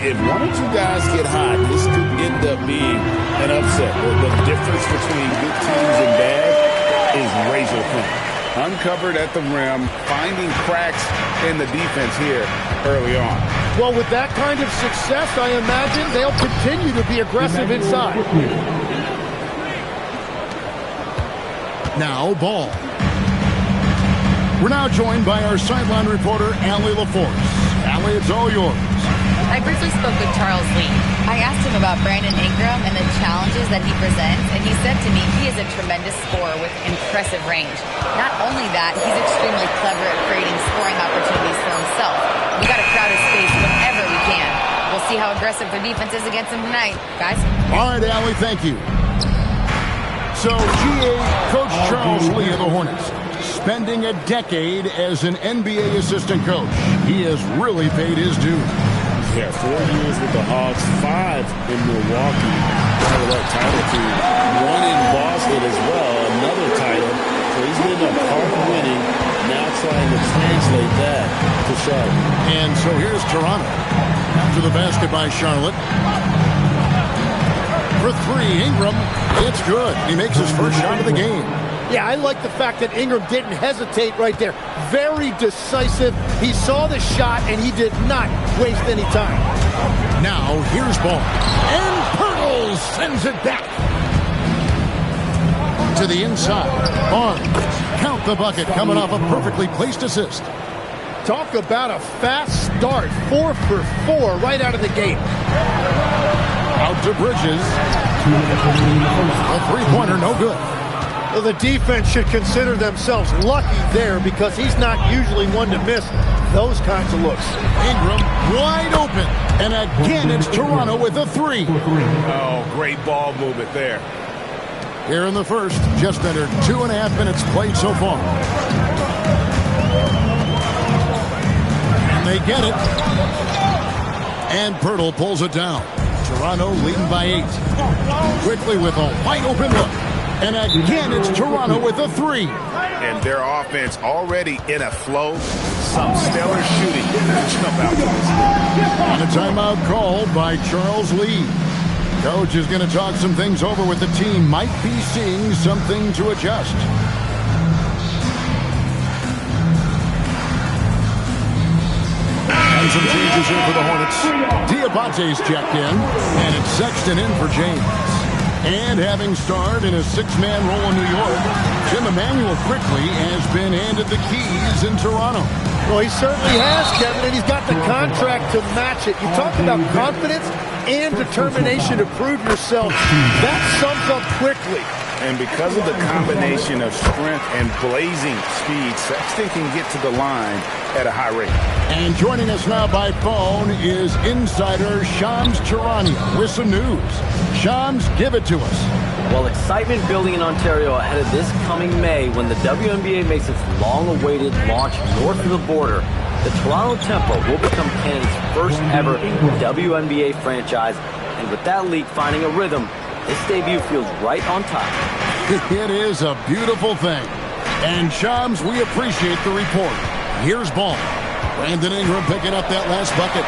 if one or two guys get hot, this could end up being an upset. The difference between good teams and bad is razor thin. Uncovered at the rim, finding cracks in the defense here early on. Well, with that kind of success, I imagine they'll continue to be aggressive inside. Now, ball. We're now joined by our sideline reporter, Allie LaForce. Allie, it's all yours. I briefly spoke with Charles Lee. I asked him about Brandon Ingram and the challenges that he presents, and he said to me he is a tremendous scorer with impressive range. Not only that, he's extremely clever at creating scoring opportunities for himself. We got to crowd his space whenever we can. We'll see how aggressive their defense is against him tonight, guys. All right, Allie, thank you. So, GA, Coach Charles Lee of the Hornets, spending a decade as an NBA assistant coach. He has really paid his dues. Yeah, 4 years with the Hawks, 5 in Milwaukee, part of that title team. 1 in Boston as well, another title. So he's been a part winning, now trying to translate that to Charlotte. And so here's Toronto. After the basket by Charlotte. For 3, Ingram. It's good. He makes his first shot of the game. Yeah, I like the fact that Ingram didn't hesitate right there. Very decisive. He saw the shot, and he did not waste any time. Now, here's ball. And Pirtle sends it back. To the inside. Barnes. Count the bucket coming off a perfectly placed assist. Talk about a fast start. 4 for 4 right out of the gate. Out to Bridges. A three-pointer, no good. Well, the defense should consider themselves lucky there because he's not usually one to miss those kinds of looks. Ingram wide open. And again, it's Toronto with a 3. Oh, great ball movement there. Here in the first, just under 2.5 minutes played so far. And they get it. And Pirtle pulls it down. Toronto leading by 8. Quickly with a wide open look. And again, it's Toronto with a 3. And their offense already in a flow. Some stellar shooting. Jump out to this. And a timeout called by Charles Lee. Coach is going to talk some things over with the team. Might be seeing something to adjust. And some changes here for the Hornets. Diabate's checked in. And it's Sexton in for James. And having starred in a 6-man role in New York, Jim Emmanuel quickly has been handed the keys in Toronto. Well, he certainly has, Kevin, and he's got the contract to match it. You talk about confidence and determination to prove yourself. That sums up quickly. And because of the combination of strength and blazing speed, Sexton can get to the line at a high rate. And joining us now by phone is insider Shams Charania with some news. Shams, give it to us. Well, excitement building in Ontario ahead of this coming May when the WNBA makes its long-awaited launch north of the border. The Toronto Tempo will become Canada's first ever WNBA franchise. And with that league finding a rhythm, this debut feels right on time. It is a beautiful thing. And Shams, we appreciate the report. Here's ball. Brandon Ingram picking up that last bucket.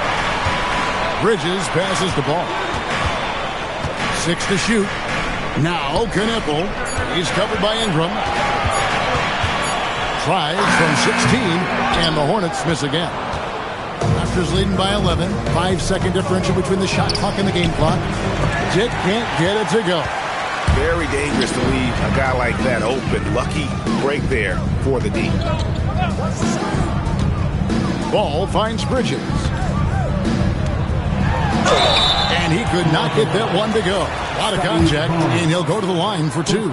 Bridges passes the ball. 6 to shoot. Now Knueppel. He's covered by Ingram. Tries from 16, and the Hornets miss again. Raptors leading by 11. 5-second differential between the shot clock and the game clock. Jet can't get it to go. Very dangerous to leave a guy like that open. Lucky break there for the D. Ball finds Bridges. And he could not get that one to go. A lot of contact, and he'll go to the line for 2.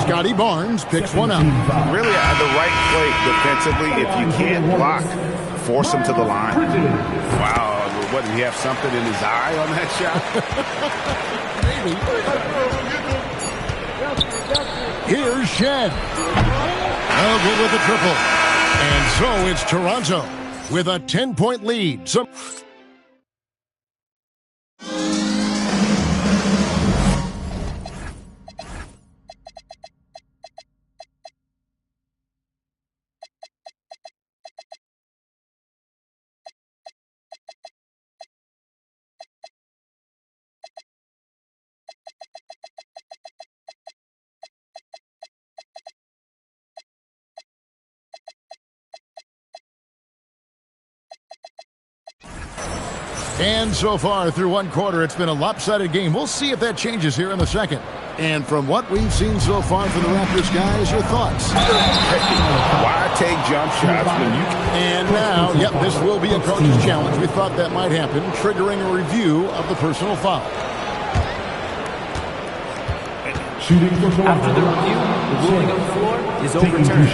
Scotty Barnes picks one up. Really the right play defensively. If you can't block, force him to the line. Wow. What, did he have something in his eye on that shot? Maybe. Here's Shed. No good with the triple. And so it's Toronto with a 10-point lead. And so far through one quarter, it's been a lopsided game. We'll see if that changes here in the second. And from what we've seen so far from the Raptors, guys, your thoughts? Why take jump shots when you can? And now, yep, this will be a coach's challenge. We thought that might happen, triggering a review of the personal foul. After the review, the ruling on the floor is overturned.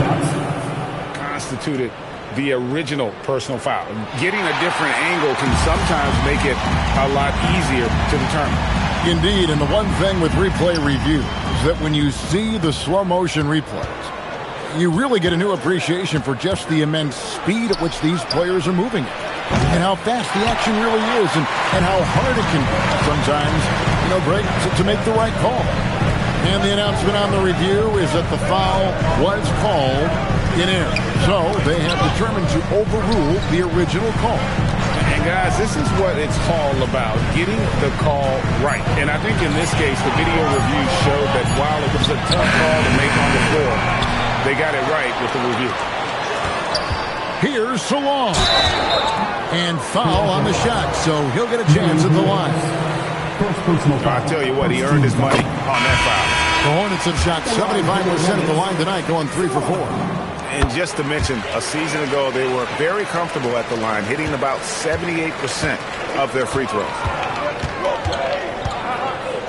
Constituted the original personal foul. Getting a different angle can sometimes make it a lot easier to determine. Indeed, and the one thing with replay review is that when you see the slow motion replays, you really get a new appreciation for just the immense speed at which these players are moving and how fast the action really is and how hard it can be sometimes, Greg, to make the right call. And the announcement on the review is that the foul was called in error. So they have determined to overrule the original call. And guys, this is what it's all about, getting the call right. And I think in this case, the video review showed that while it was a tough call to make on the floor, they got it right with the review. Here's Salon. And foul on the shot, so he'll get a chance at the line. I tell you what, he earned his money on that foul. The Hornets have shot 75% at the line tonight, going 3 for 4. And just to mention, a season ago, they were very comfortable at the line, hitting about 78% of their free throws.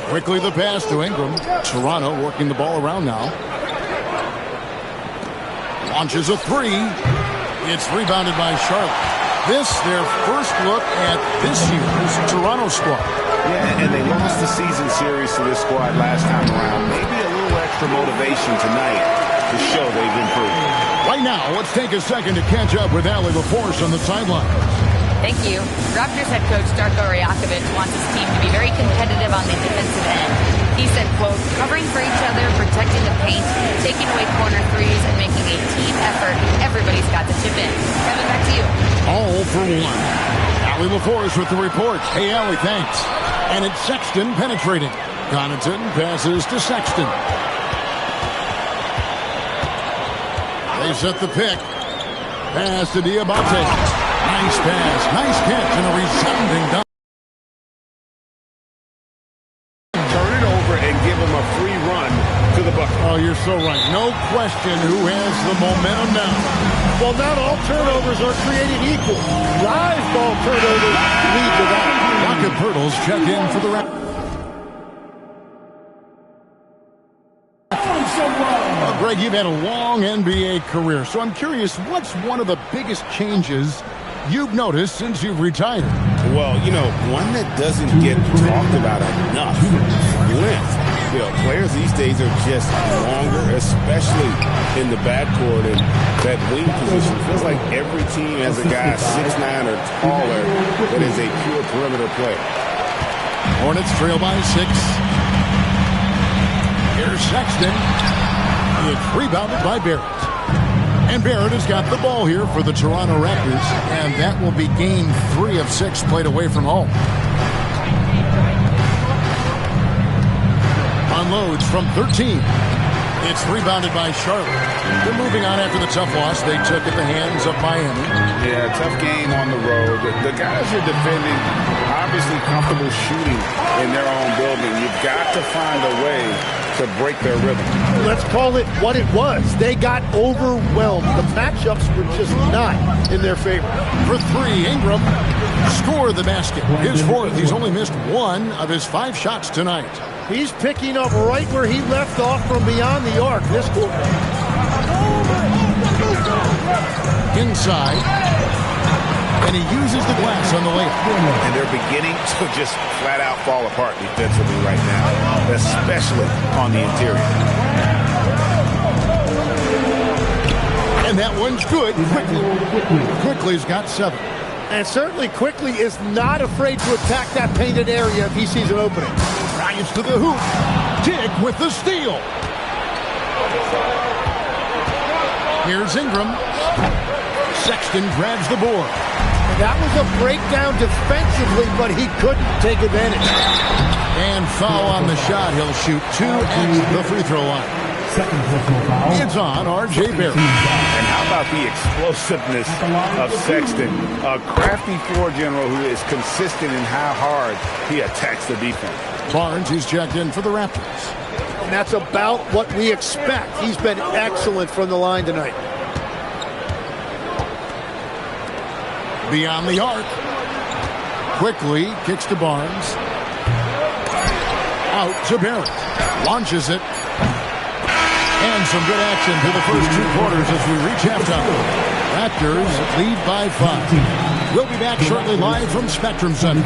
Quickly the pass to Ingram. Toronto working the ball around now. Launches a three. It's rebounded by Charlotte. This, their first look at this year's Toronto squad. Yeah, and they lost the season series to this squad last time around. Maybe a little extra motivation tonight to show they've improved. Right now, let's take a second to catch up with Allie LaForce on the sideline. Thank you. Raptors head coach Darko Rajakovic wants his team to be very competitive on the defensive end. He said, quote, covering for each other, protecting the paint, taking away corner threes, and making a team effort. Everybody's got to chip in. Kevin, back to you. All for one. Allie LaForce with the report. Hey, Allie, thanks. And it's Sexton penetrating. Connaughton passes to Sexton. They set the pick. Pass to Diabate. Nice pass. Nice catch and a resounding dunk. Turn it over and give him a free run to the bucket. Oh, you're so right. No question who has the momentum now. Well, not all turnovers are created equal. Live ball turnovers lead to that. Rocket Pirtles check in for the Raptors. Greg, you've had a long NBA career, so I'm curious, what's one of the biggest changes you've noticed since you've retired? Well, one that doesn't get talked about enough, length. Players these days are just longer, especially in the backcourt, and that wing position. Feels like every team has a guy 6'9" or taller that is a pure perimeter player. Hornets trail by 6. Here's Sexton. It's rebounded by Barrett. And Barrett has got the ball here for the Toronto Raptors, and that will be game 3 of 6 played away from home. Unloads from 13. It's rebounded by Charlotte. They're moving on after the tough loss they took at the hands of Miami. Yeah, tough game on the road. The guys are defending, obviously comfortable shooting in their own building. You've got to find a way to break their rhythm. Let's call it what it was. They got overwhelmed. The matchups were just not in their favor. For 3, Ingram scored the basket. His 4th. He's only missed 1 of his 5 shots tonight. He's picking up right where he left off from beyond the arc this quarter. Inside. And he uses the glass on the layup. And they're beginning to just flat out fall apart defensively right now, especially on the interior. And that one's good. Quickly's got 7. And certainly Quickly is not afraid to attack that painted area if he sees an opening. Drives to the hoop. Tig with the steal. Here's Ingram. Sexton grabs the board. That was a breakdown defensively, but he couldn't take advantage. And foul on the shot. He'll shoot 2 at the free throw line. It's on R.J. Barrett. And how about the explosiveness of Sexton? A crafty floor general who is consistent in how hard he attacks the defense. Barnes is checked in for the Raptors. And that's about what we expect. He's been excellent from the line tonight. Beyond the arc. Quickly kicks to Barnes. Out to Barrett. Launches it. And some good action through the first 2 quarters as we reach halftime. Raptors lead by 5. We'll be back shortly live from Spectrum Center.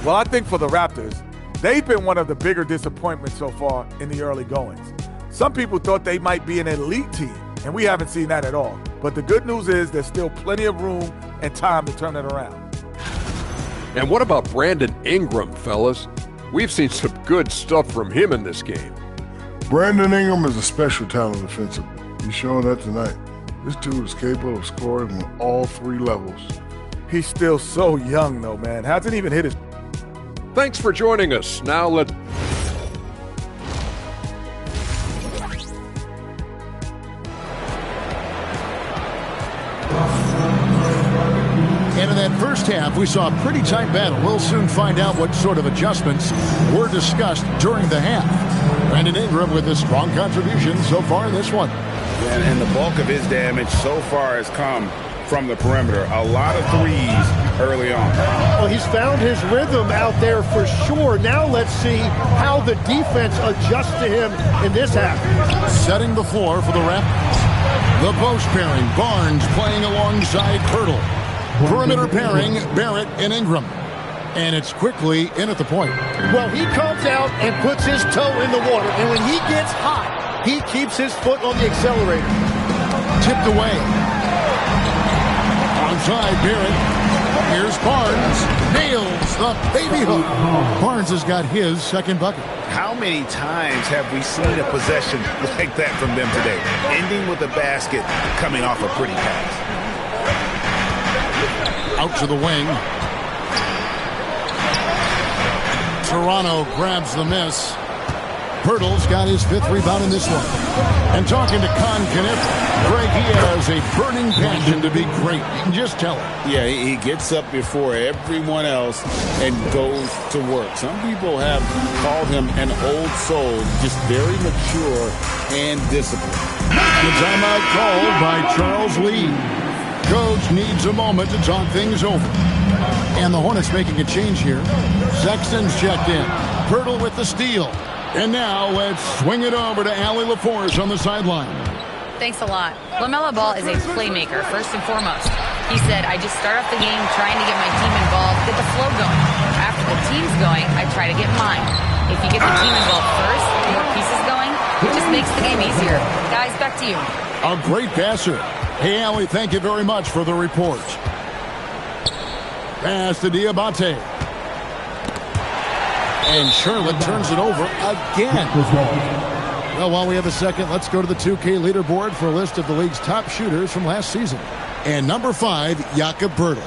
Well, I think for the Raptors, they've been one of the bigger disappointments so far in the early goings. Some people thought they might be an elite team, and we haven't seen that at all. But the good news is there's still plenty of room and time to turn it around. And what about Brandon Ingram, fellas? We've seen some good stuff from him in this game. Brandon Ingram is a special talent offensively. He's showing that tonight. This dude is capable of scoring on all 3 levels. He's still so young, though, man. Hasn't even hit his... Thanks for joining us. Now let's... And in that first half, we saw a pretty tight battle. We'll soon find out what sort of adjustments were discussed during the half. Brandon Ingram with a strong contribution so far in this one. And the bulk of his damage so far has come from the perimeter. A lot of threes early on. Well, he's found his rhythm out there for sure. Now let's see how the defense adjusts to him in this half. Setting the floor for the Raptors. The post pairing, Barnes playing alongside Pirtle. Perimeter pairing, Barrett and Ingram. And it's quickly in at the point. Well, he comes out and puts his toe in the water. And when he gets hot, he keeps his foot on the accelerator. Tipped away. Onside, Barrett. Here's Barnes. Nails the baby hook. Barnes has got his second bucket. How many times have we seen a possession like that from them today? Ending with a basket, coming off a pretty pass. Out to the wing. Toronto grabs the miss. Pirtle's got his 5th rebound in this one. And talking to Con Kniff, Greg, he has a burning passion to be great. You can just tell it. Yeah, he gets up before everyone else and goes to work. Some people have called him an old soul, just very mature and disciplined. The timeout called by Charles Lee. Coach needs a moment to talk things over. And the Hornets making a change here. Sexton's checked in. Pirtle with the steal. And now let's swing it over to Allie LaForce on the sideline. Thanks a lot. LaMelo Ball is a playmaker, first and foremost. He said, I just start off the game trying to get my team involved, get the flow going. After the team's going, I try to get mine. If you get the team involved first, more pieces going, it just makes the game easier. Guys, back to you. A great passer. Hey, Allie, thank you very much for the report. Pass to Diabate. And Charlotte turns it over again. Well, while we have a second, let's go to the 2K leaderboard for a list of the league's top shooters from last season. And number 5, Jakob Poeltl.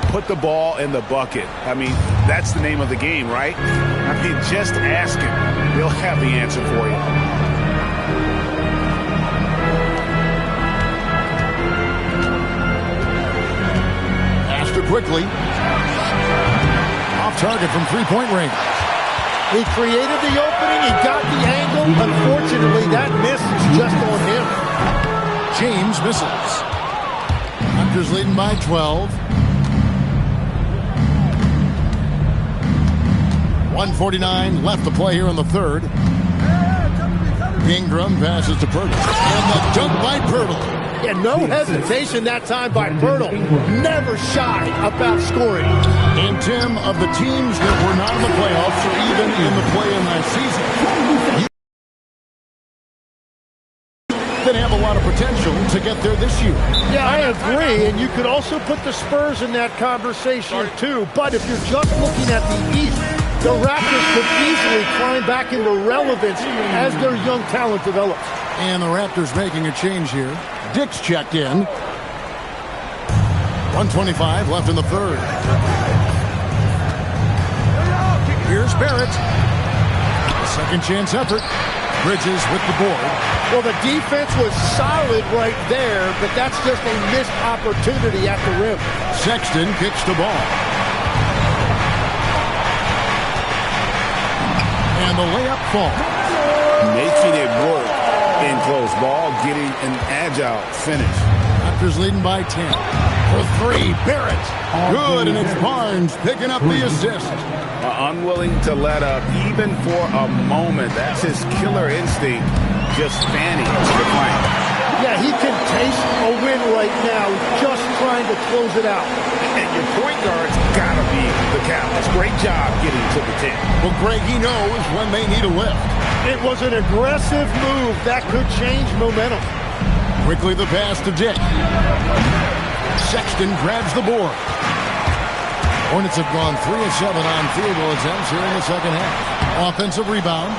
Put the ball in the bucket. I mean, that's the name of the game, right? I mean, just ask him. He'll have the answer for you. Pastor quickly. Off target from three-point range. He created the opening. He got the angle. Unfortunately, that miss is just on him. James misses. Raptors leading by 12. 1:49 left to play here in the third. Ingram passes to Pirtle. And the dunk by Pirtle. Yeah, no hesitation that time by Pirtle. Never shy about scoring. And Tim, of the teams that were not in the playoffs or even in the play-in last season, that have a lot of potential to get there this year. Yeah, I agree, and you could also put the Spurs in that conversation too, but if you're just looking at the East, The Raptors could easily climb back into relevance as their young talent develops. And the Raptors making a change here. Dick's checked in. 1:25 left in the third. Here's Barrett. A second chance effort. Bridges with the board. Well, the defense was solid right there, but that's just a missed opportunity at the rim. Sexton kicks the ball. And the layup falls. Making it work in close ball, getting an agile finish. Raptors leading by 10. For three, Barrett. Good, and it's Barnes picking up the assist. Unwilling to let up even for a moment. That's his killer instinct, just fanning to the flank. Yeah, he can taste a win right now, just trying to close it out. And your point guard's got to be the Cavs. Great job getting to the 10. Well, Greg, he knows when they need a lift. It was an aggressive move that could change momentum. Quickly the pass to Dick. Sexton grabs the board. Hornets have gone 3 of 7 on field goal attempts here in the second half. Offensive rebound.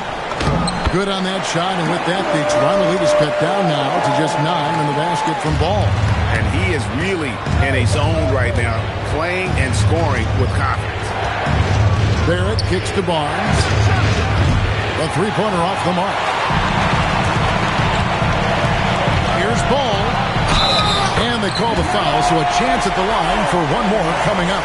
Good on that shot, and with that, the Toronto lead is cut down now to just 9 in the basket from Ball. And he is really in a zone right now, playing and scoring with confidence. Barrett kicks to Barnes. The three-pointer off the mark. Here's Ball. And they call the foul, so a chance at the line for one more coming up.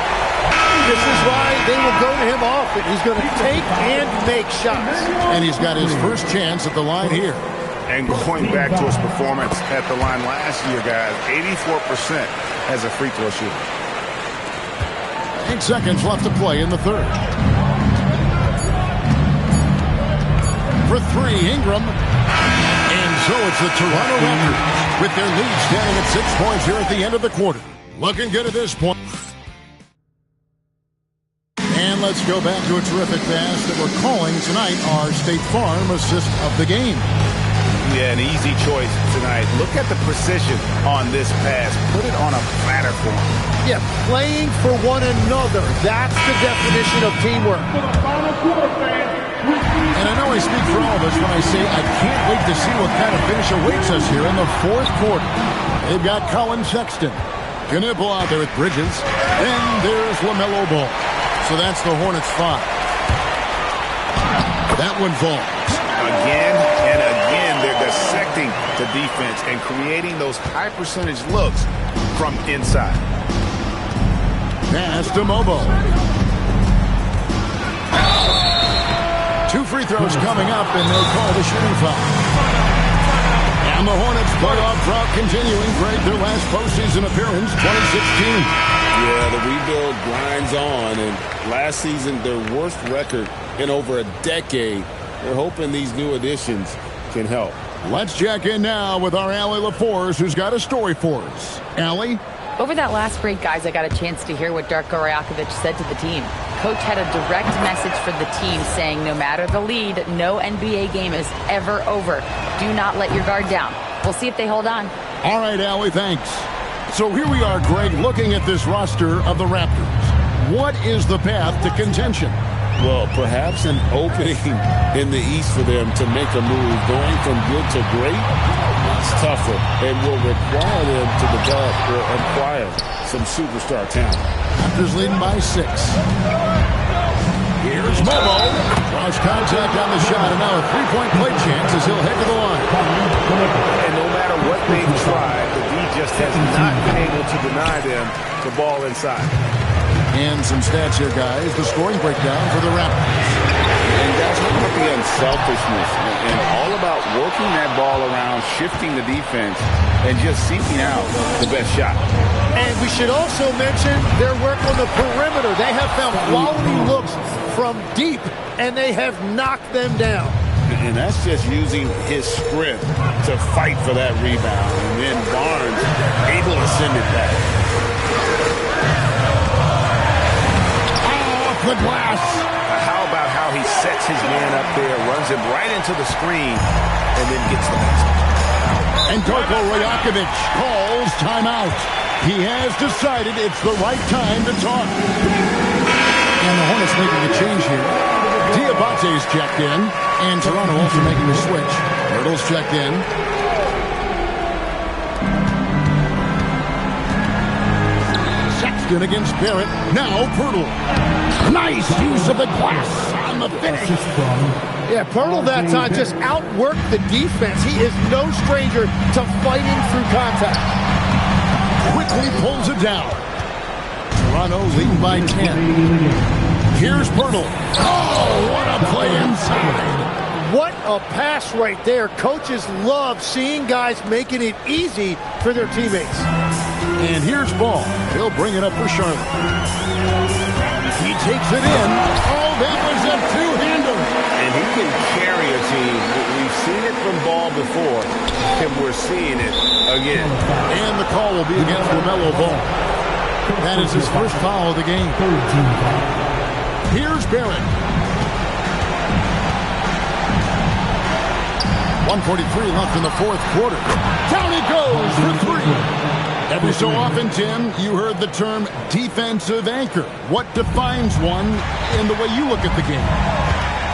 This is why they will go to him often. He's going to take and make shots. And he's got his first chance at the line here. And going back to his performance at the line last year, guys, 84% as a free throw shooter. 8 seconds left to play in the third. For three, Ingram. And so it's the Toronto Raptors with their lead standing at 6 points here at the end of the quarter. Looking good at this point. And let's go back to a terrific pass that we're calling tonight our State Farm assist of the game. Yeah, an easy choice tonight. Look at the precision on this pass. Put it on a platter for him. Yeah, playing for one another. That's the definition of teamwork. And I know I speak for all of us when I say I can't wait to see what kind of finish awaits us here in the fourth quarter. They've got Colin Sexton. Knipple out there with Bridges. And there's LaMelo Ball. So that's the Hornets 5. That one falls. Again and again, they're dissecting the defense and creating those high-percentage looks from inside. Pass to Mobo. 2 free throws coming up, and they call the shooting foul. And the Hornets playoff drought continuing. Greg, their last postseason appearance, 2016. Yeah, the rebuild grinds on, and last season, their worst record in over a decade. They're hoping these new additions can help. Let's check in now with our Allie LaForce, who's got a story for us. Allie? Over that last break, guys, I got a chance to hear what Darko Rajakovic said to the team. Coach had a direct message for the team saying no matter the lead, no NBA game is ever over. Do not let your guard down. We'll see if they hold on. All right, Allie, thanks. So here we are, Greg, looking at this roster of the Raptors. What is the path to contention? Well, perhaps an opening in the East for them to make a move. Going from good to great, it's tougher and will require them to develop or acquire some superstar talent. Raptors leading by 6. Here's Momo. Draws contact on the shot, and now a three-point play chance as he'll head to the line. And no matter what they've tried, the D just has not been able to deny them the ball inside. And some stats here, guys. The scoring breakdown for the Raptors. And that's all about the unselfishness and all about working that ball around, shifting the defense, and just seeking out the best shot. And we should also mention their work on the perimeter. They have found quality looks from deep, and they have knocked them down. And that's just using his sprint to fight for that rebound. And then Barnes able to send it back. The glass. How about how he sets his man up there, runs him right into the screen, and then gets the basket. And Darko Rajakovic calls timeout. He has decided it's the right time to talk. And the Hornets making a change here. Diabate's checked in, and Toronto also making a switch. Hurdle's checked in. Sexton against Barrett. Now Poeltl. Nice use of the glass on the finish. Yeah, Poeltl that time just outworked the defense. He is no stranger to fighting through contact. Quickly pulls it down. Toronto leading by 10. Here's Poeltl. Oh, what a play inside. What a pass right there. Coaches love seeing guys making it easy for their teammates. And here's Ball. He'll bring it up for Charlotte. He takes it in. Oh, that was a two-hander. And he can carry a team. We've seen it from Ball before, and we're seeing it again. And the call will be against LaMelo Ball. That is his first foul of the game. Here's Barrett. 1:43 left in the fourth quarter. Down he goes for three. Every so often, Tim, you heard the term defensive anchor. What defines one in the way you look at the game?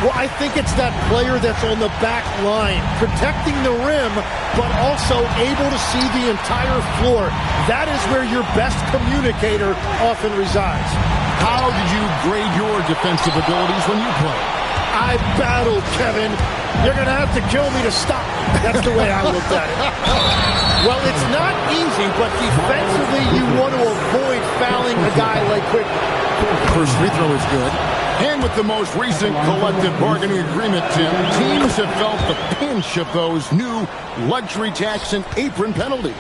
Well, I think it's that player that's on the back line, protecting the rim, but also able to see the entire floor. That is where your best communicator often resides. How did you grade your defensive abilities when you play? I battled, Kevin. You're going to have to kill me to stop. That's the way I looked at it. Well, it's not easy, but defensively you want to avoid fouling a guy like Quickly. First free throw is good. And with the most recent collective bargaining agreement, Tim, teams have felt the pinch of those new luxury tax and apron penalties.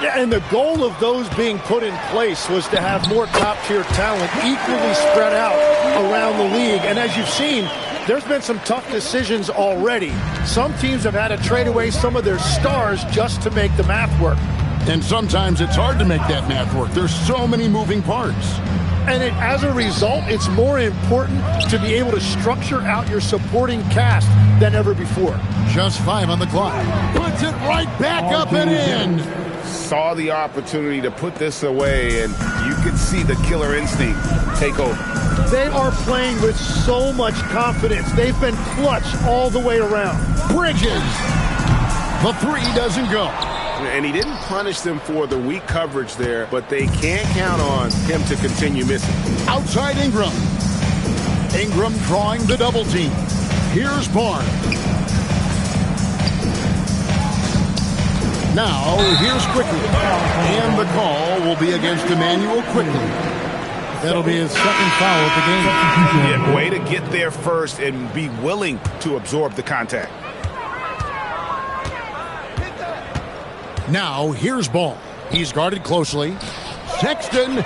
Yeah, and the goal of those being put in place was to have more top-tier talent equally spread out around the league. And as you've seen, there's been some tough decisions already. Some teams have had to trade away some of their stars just to make the math work. And sometimes it's hard to make that math work. There's so many moving parts. And as a result, it's more important to be able to structure out your supporting cast than ever before. Just 5 on the clock. Puts it right back up and in. Saw the opportunity to put this away, and you could see the killer instinct take over. They are playing with so much confidence. They've been clutch all the way around. Bridges. The three doesn't go. And he didn't punish them for the weak coverage there, but they can't count on him to continue missing. Outside Ingram. Ingram drawing the double team. Here's Barnes. Now, here's Quickly. And the call will be against Immanuel Quickly. That'll be his second foul of the game. Yeah, way to get there first and be willing to absorb the contact. Now, here's Ball. He's guarded closely. Sexton.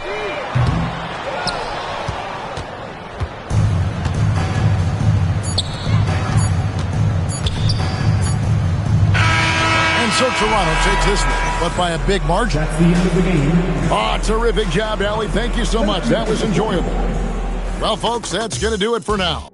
And so Toronto takes this one, but by a big margin. That's the end of the game. Oh, terrific job, Allie. Thank you so much. That was enjoyable. Well, folks, that's going to do it for now.